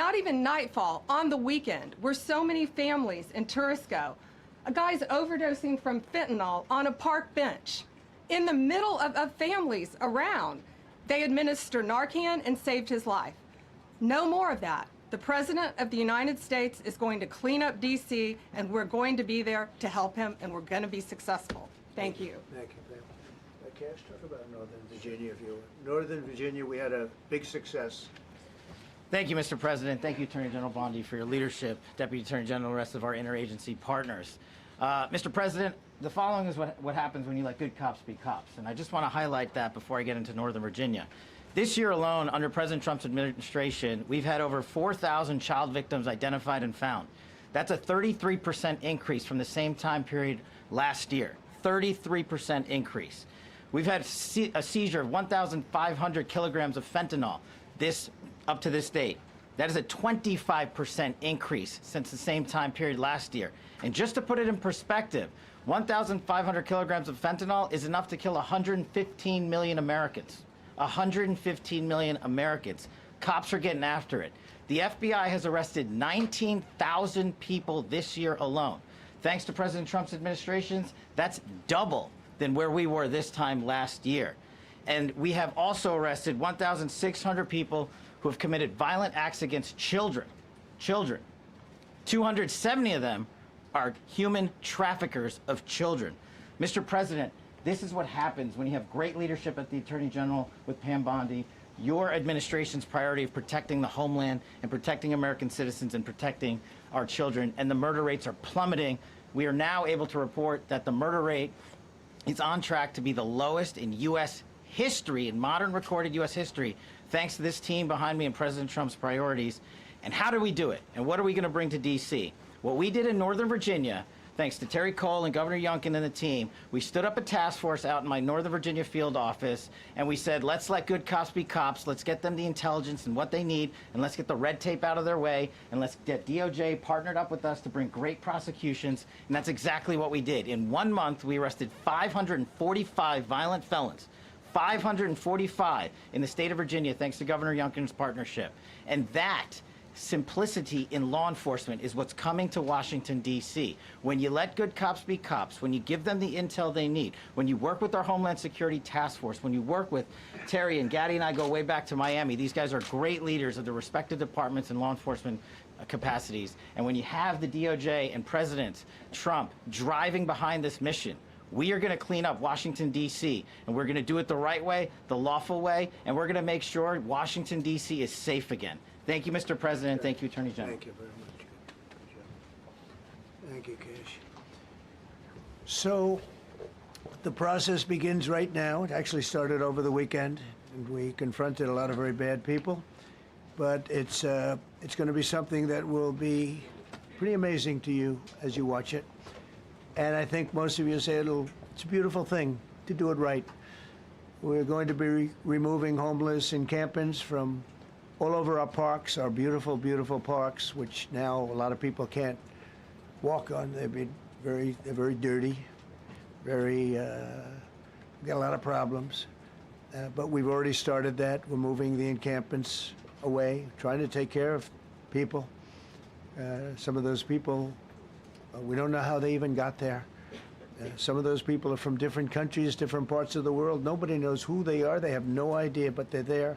Not even nightfall, on the weekend, where so many families in tourists go. A guy's overdosing from fentanyl on a park bench. In the middle of families around, they administer Narcan and saved his life. No more of that. The President of the United States is going to clean up D.C., and we're going to be there to help him, and we're going to be successful. Thank you. Thank you, Pam. Cash, talk about Northern Virginia, if you will. Northern Virginia, we had a big success. Thank you, Mr. President. Thank you, Attorney General Bondi, for your leadership, Deputy Attorney General, and the rest of our interagency partners. Mr. President, the following is what happens when you let good cops be cops, and I just want to highlight that before I get into Northern Virginia. This year alone, under President Trump's administration, we've had over 4,000 child victims identified and found. That's a 33% increase from the same time period last year. 33% increase. We've had a seizure of 1,500 kilograms of fentanyl up to this date. That is a 25% increase since the same time period last year. And just to put it in perspective, 1,500 kilograms of fentanyl is enough to kill 115 million Americans. 115 million Americans. Cops are getting after it. The FBI has arrested 19,000 people this year alone. Thanks to President Trump's administrations, that's double than where we were this time last year. And we have also arrested 1,600 people who have committed violent acts against children. 270 of them are human traffickers of children. Mr. President, this is what happens when you have great leadership at the Attorney General with Pam Bondi, your administration's priority of protecting the homeland and protecting American citizens and protecting our children, and the murder rates are plummeting. We are now able to report that the murder rate is on track to be the lowest in U.S. history, in modern recorded U.S. history, thanks to this team behind me and President Trump's priorities. And how do we do it? And what are we going to bring to D.C.? What we did in Northern Virginia, thanks to Terry Cole and Governor Youngkin and the team, we stood up a task force out in my Northern Virginia field office, and we said, let's let good cops be cops, let's get them the intelligence and what they need, and let's get the red tape out of their way, and let's get DOJ partnered up with us to bring great prosecutions, and that's exactly what we did. In 1 month, we arrested 545 violent felons. 545 in the state of Virginia, thanks to Governor Youngkin's partnership. And that simplicity in law enforcement is what's coming to Washington, D.C. When you let good cops be cops, when you give them the intel they need, when you work with our Homeland Security Task Force, when you work with Terry and Gaddy and I go way back to Miami, these guys are great leaders of the respective departments and law enforcement capacities. And when you have the DOJ and President Trump driving behind this mission, we are going to clean up Washington, D.C., and we're going to do it the right way, the lawful way, and we're going to make sure Washington, D.C. is safe again. Thank you, Mr. President. Thank you, Attorney General. Thank you very much. Good job. Thank you, Cash. So the process begins right now. It actually started over the weekend, and we confronted a lot of very bad people. But it's going to be something that will be pretty amazing to you as you watch it. And I think most of you say it's a beautiful thing to do it right. We're going to be removing homeless encampments from all over our parks, our beautiful, beautiful parks, which now a lot of people can't walk on. They're very dirty, got a lot of problems. But we've already started that. We're moving the encampments away, trying to take care of people. Some of those people, we don't know how they even got there. Some of those people are from different countries, different parts of the world. Nobody knows who they are. They have no idea, but they're there.